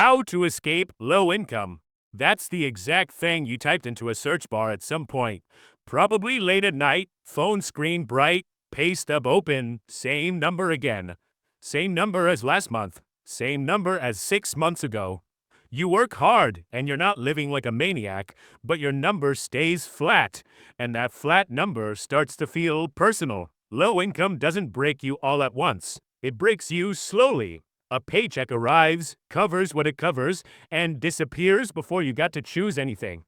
How to escape low income. That's the exact thing you typed into a search bar at some point. Probably late at night, phone screen bright, pay stub open, same number again. Same number as last month, same number as 6 months ago. You work hard and you're not living like a maniac, but your number stays flat, and that flat number starts to feel personal. Low income doesn't break you all at once. It breaks you slowly. A paycheck arrives, covers what it covers, and disappears before you got to choose anything.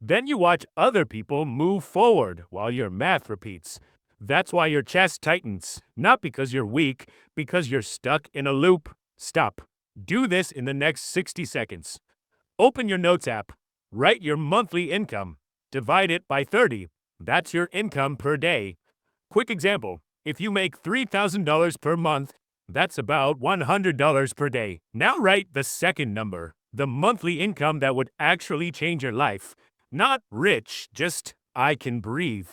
Then you watch other people move forward while your math repeats. That's why your chest tightens, not because you're weak, because you're stuck in a loop. Stop. Do this in the next 60 seconds. Open your notes app. Write your monthly income. Divide it by 30. That's your income per day. Quick example. If you make $3,000 per month, that's about $100 per day. Now write the second number, the monthly income that would actually change your life. Not rich, just I can breathe.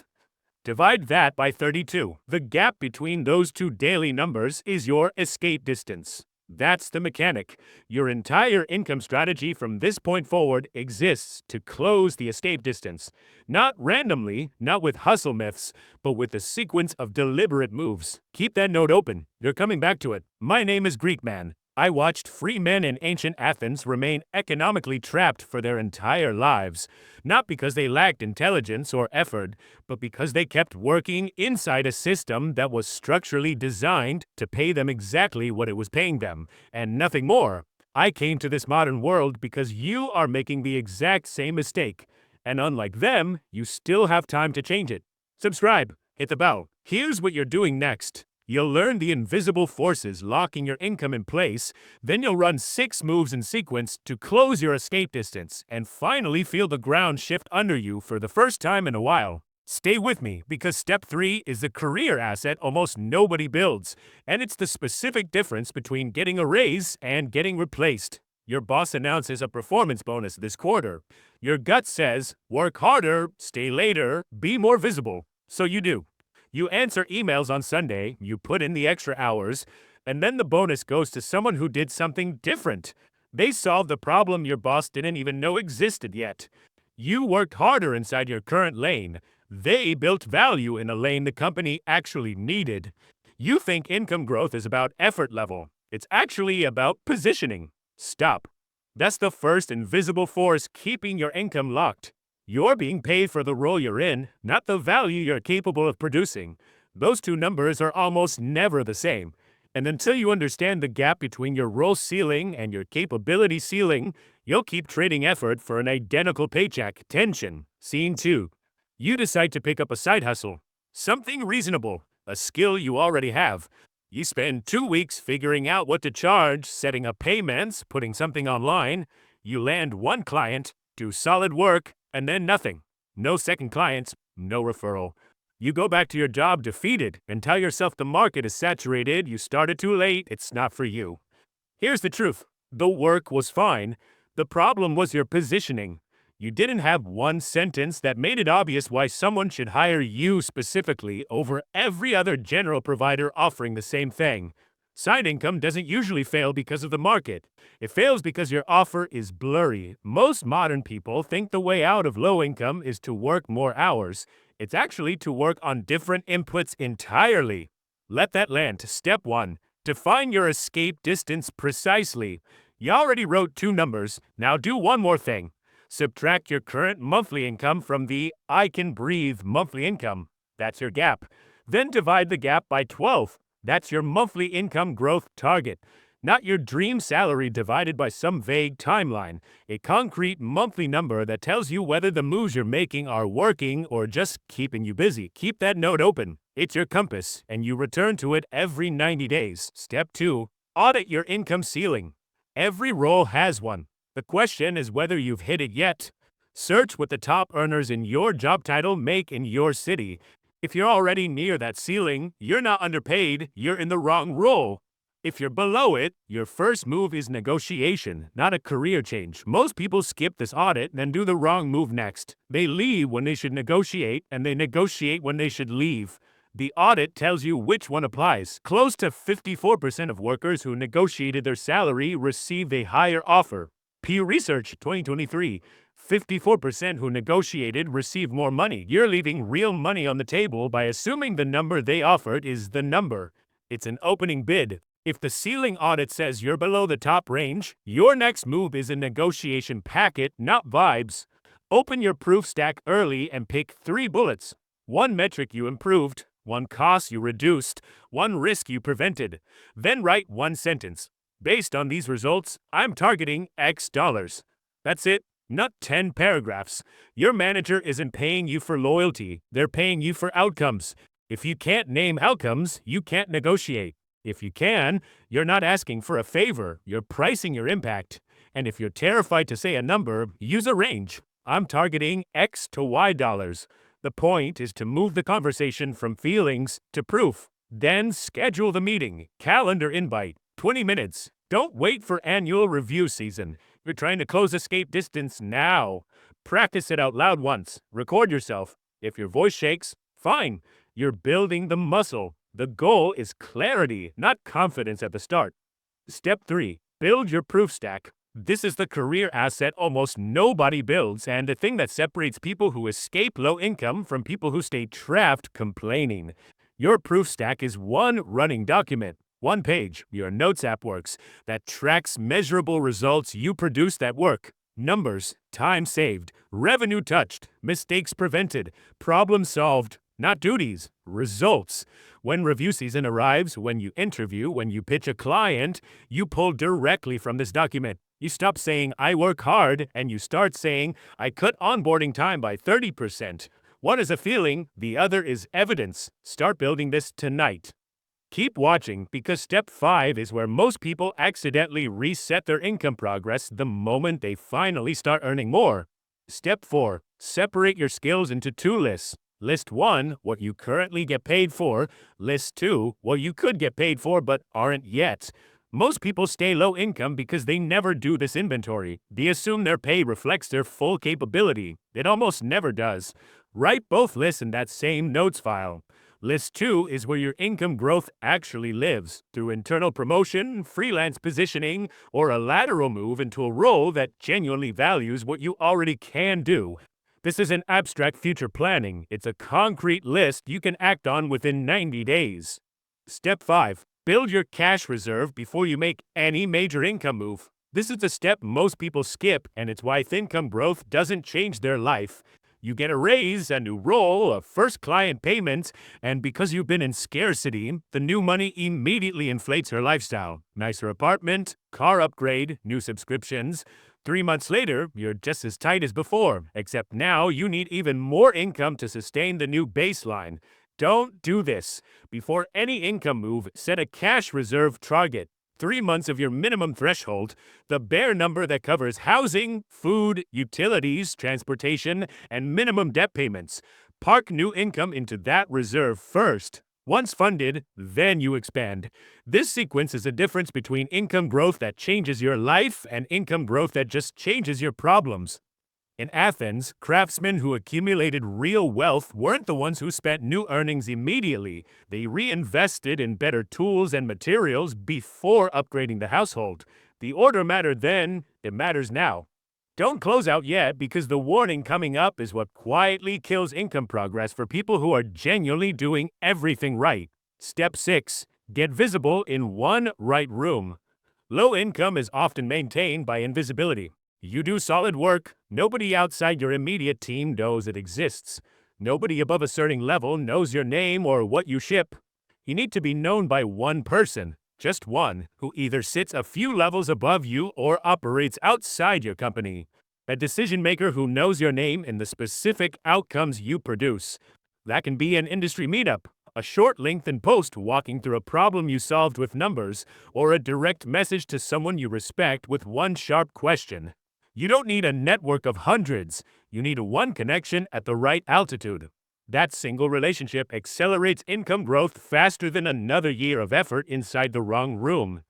Divide that by 32. The gap between those two daily numbers is your escape distance. That's the mechanic. Your entire income strategy from this point forward exists to close the escape distance. Not randomly, not with hustle myths, but with a sequence of deliberate moves. Keep that note open. You're coming back to it. My name is Greek Man. I watched free men in ancient Athens remain economically trapped for their entire lives, not because they lacked intelligence or effort, but because they kept working inside a system that was structurally designed to pay them exactly what it was paying them, and nothing more. I came to this modern world because you are making the exact same mistake, and unlike them, you still have time to change it. Subscribe, hit the bell. Here's what you're doing next. You'll learn the invisible forces locking your income in place, then you'll run 6 moves in sequence to close your escape distance, and finally feel the ground shift under you for the first time in a while. Stay with me, because step 3 is the career asset almost nobody builds, and it's the specific difference between getting a raise and getting replaced. Your boss announces a performance bonus this quarter. Your gut says, work harder, stay later, be more visible. So you do. You answer emails on Sunday, you put in the extra hours, and then the bonus goes to someone who did something different. They solved the problem your boss didn't even know existed yet. You worked harder inside your current lane. They built value in a lane the company actually needed. You think income growth is about effort level. It's actually about positioning. Stop. That's the first invisible force keeping your income locked. You're being paid for the role you're in, not the value you're capable of producing. Those two numbers are almost never the same. And until you understand the gap between your role ceiling and your capability ceiling, you'll keep trading effort for an identical paycheck. Tension. Scene 2. You decide to pick up a side hustle. Something reasonable. A skill you already have. You spend 2 weeks figuring out what to charge, setting up payments, putting something online. You land one client, do solid work, and then nothing. No second clients, no referral. You go back to your job defeated and tell yourself the market is saturated, you started too late, it's not for you. Here's the truth. The work was fine. The problem was your positioning. You didn't have one sentence that made it obvious why someone should hire you specifically over every other general provider offering the same thing. Side income doesn't usually fail because of the market. It fails because your offer is blurry. Most modern people think the way out of low income is to work more hours. It's actually to work on different inputs entirely. Let that land. Step 1. Define your escape distance precisely. You already wrote 2 numbers. Now do one more thing. Subtract your current monthly income from the I can breathe monthly income. That's your gap. Then divide the gap by 12. That's your monthly income growth target, not your dream salary divided by some vague timeline, a concrete monthly number that tells you whether the moves you're making are working or just keeping you busy. Keep that note open. It's your compass, and you return to it every 90 days. Step 2. Audit your income ceiling. Every role has one. The question is whether you've hit it yet. Search what the top earners in your job title make in your city. If you're already near that ceiling, you're not underpaid, you're in the wrong role. If you're below it, your first move is negotiation, not a career change. Most people skip this audit and do the wrong move next. They leave when they should negotiate, and they negotiate when they should leave. The audit tells you which one applies. Close to 54% of workers who negotiated their salary received a higher offer. Pew Research 2023. 54% who negotiated received more money. You're leaving real money on the table by assuming the number they offered is the number. It's an opening bid. If the ceiling audit says you're below the top range, your next move is a negotiation packet, not vibes. Open your proof stack early and pick 3 bullets. 1 metric you improved, 1 cost you reduced, 1 risk you prevented. Then write 1 sentence. Based on these results, I'm targeting X dollars. That's it, not 10 paragraphs. Your manager isn't paying you for loyalty, they're paying you for outcomes. If you can't name outcomes, you can't negotiate. If you can, you're not asking for a favor, you're pricing your impact. And if you're terrified to say a number, use a range. I'm targeting X to Y dollars. The point is to move the conversation from feelings to proof. Then schedule the meeting. Calendar invite. 20 minutes. Don't wait for annual review season. You're trying to close escape distance now. Practice it out loud once. Record yourself. If your voice shakes, fine. You're building the muscle. The goal is clarity, not confidence at the start. Step 3. Build your proof stack. This is the career asset almost nobody builds, and the thing that separates people who escape low income from people who stay trapped complaining. Your proof stack is 1 running document, 1 page, your Notes app works, that tracks measurable results you produce that work. Numbers, time saved, revenue touched, mistakes prevented, problem solved. Not duties, results. When review season arrives, when you interview, when you pitch a client, you pull directly from this document. You stop saying, I work hard, and you start saying, I cut onboarding time by 30%. One is a feeling, the other is evidence. Start building this tonight. Keep watching, because step 5 is where most people accidentally reset their income progress the moment they finally start earning more. Step 4. Separate your skills into 2 lists. List 1, what you currently get paid for. List 2, what you could get paid for but aren't yet. Most people stay low income because they never do this inventory. They assume their pay reflects their full capability. It almost never does. Write both lists in that same notes file. List 2 is where your income growth actually lives, through internal promotion, freelance positioning, or a lateral move into a role that genuinely values what you already can do. This isn't abstract future planning. It's a concrete list you can act on within 90 days. Step 5. Build your cash reserve before you make any major income move. This is a step most people skip, and it's why income growth doesn't change their life. You get a raise, a new role, a first client payment, and because you've been in scarcity, the new money immediately inflates your lifestyle. Nicer apartment, car upgrade, new subscriptions. 3 months later, you're just as tight as before, except now you need even more income to sustain the new baseline. Don't do this. Before any income move, set a cash reserve target. 3 months of your minimum threshold, the bare number that covers housing, food, utilities, transportation, and minimum debt payments. Park new income into that reserve first. Once funded, then you expand. This sequence is the difference between income growth that changes your life and income growth that just changes your problems. In Athens, craftsmen who accumulated real wealth weren't the ones who spent new earnings immediately. They reinvested in better tools and materials before upgrading the household. The order mattered then, it matters now. Don't close out yet, because the warning coming up is what quietly kills income progress for people who are genuinely doing everything right. Step 6. Get visible in one right room. Low income is often maintained by invisibility. You do solid work. Nobody outside your immediate team knows it exists. Nobody above a certain level knows your name or what you ship. You need to be known by one person. Just one, who either sits a few levels above you or operates outside your company. A decision maker who knows your name and the specific outcomes you produce. That can be an industry meetup, a short LinkedIn post walking through a problem you solved with numbers, or a direct message to someone you respect with one sharp question. You don't need a network of hundreds. You need one connection at the right altitude. That single relationship accelerates income growth faster than another year of effort inside the wrong room.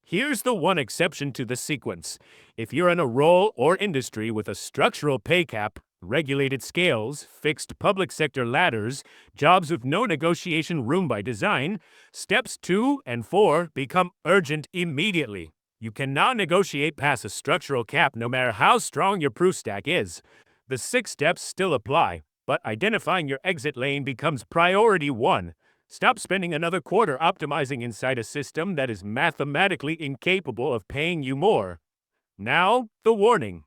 Here's the one exception to the sequence. If you're in a role or industry with a structural pay cap, regulated scales, fixed public sector ladders, jobs with no negotiation room by design. Steps 2 and 4 become urgent immediately. You can now negotiate past a structural cap no matter how strong your proof stack is. The 6 steps still apply, but identifying your exit lane becomes priority 1. Stop spending another quarter optimizing inside a system that is mathematically incapable of paying you more. Now, the warning.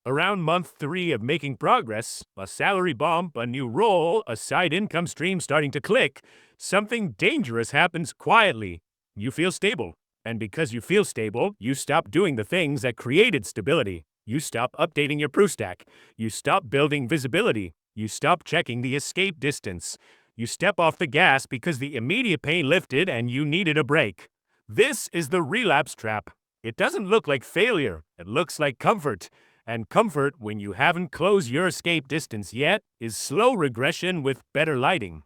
Around month 3 of making progress, a salary bump, a new role, a side income stream starting to click, something dangerous happens quietly. You feel stable. And because you feel stable, you stop doing the things that created stability. You stop updating your proof stack. You stop building visibility. You stop checking the escape distance. You step off the gas because the immediate pain lifted and you needed a break. This is the relapse trap. It doesn't look like failure. It looks like comfort. And comfort, when you haven't closed your escape distance yet, is slow regression with better lighting.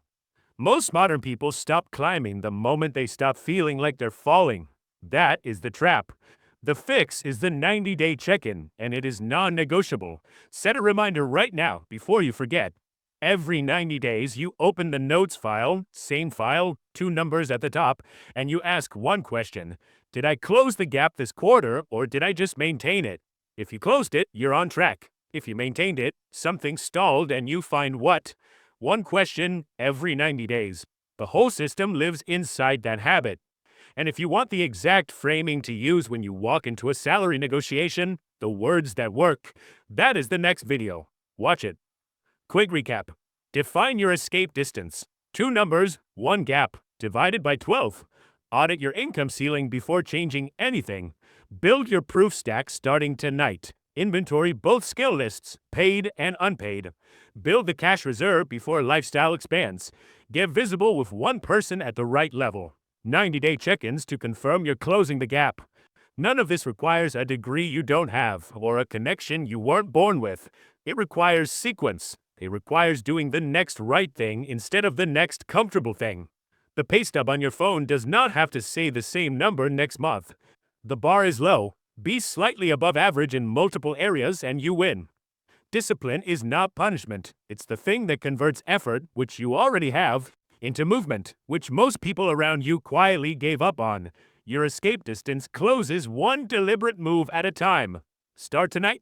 Most modern people stop climbing the moment they stop feeling like they're falling. That is the trap. The fix is the 90-day check-in, and it is non-negotiable. Set a reminder right now before you forget. Every 90 days, you open the notes file, same file, 2 numbers at the top, and you ask one question. Did I close the gap this quarter, or did I just maintain it? If you closed it, you're on track. If you maintained it, something stalled and you find what? One question every 90 days. The whole system lives inside that habit. And if you want the exact framing to use when you walk into a salary negotiation, the words that work, that is the next video. Watch it. Quick recap. Define your escape distance. 2 numbers, 1 gap, divided by 12. Audit your income ceiling before changing anything. Build your proof stack starting tonight. Inventory both skill lists, paid and unpaid. Build the cash reserve before lifestyle expands. Get visible with one person at the right level. 90-day check-ins to confirm you're closing the gap. None of this requires a degree you don't have or a connection you weren't born with. It requires sequence. It requires doing the next right thing instead of the next comfortable thing. The pay stub on your phone does not have to say the same number next month. The bar is low. Be slightly above average in multiple areas and you win. Discipline is not punishment. It's the thing that converts effort, which you already have, into movement, which most people around you quietly gave up on. Your escape distance closes one deliberate move at a time. Start tonight.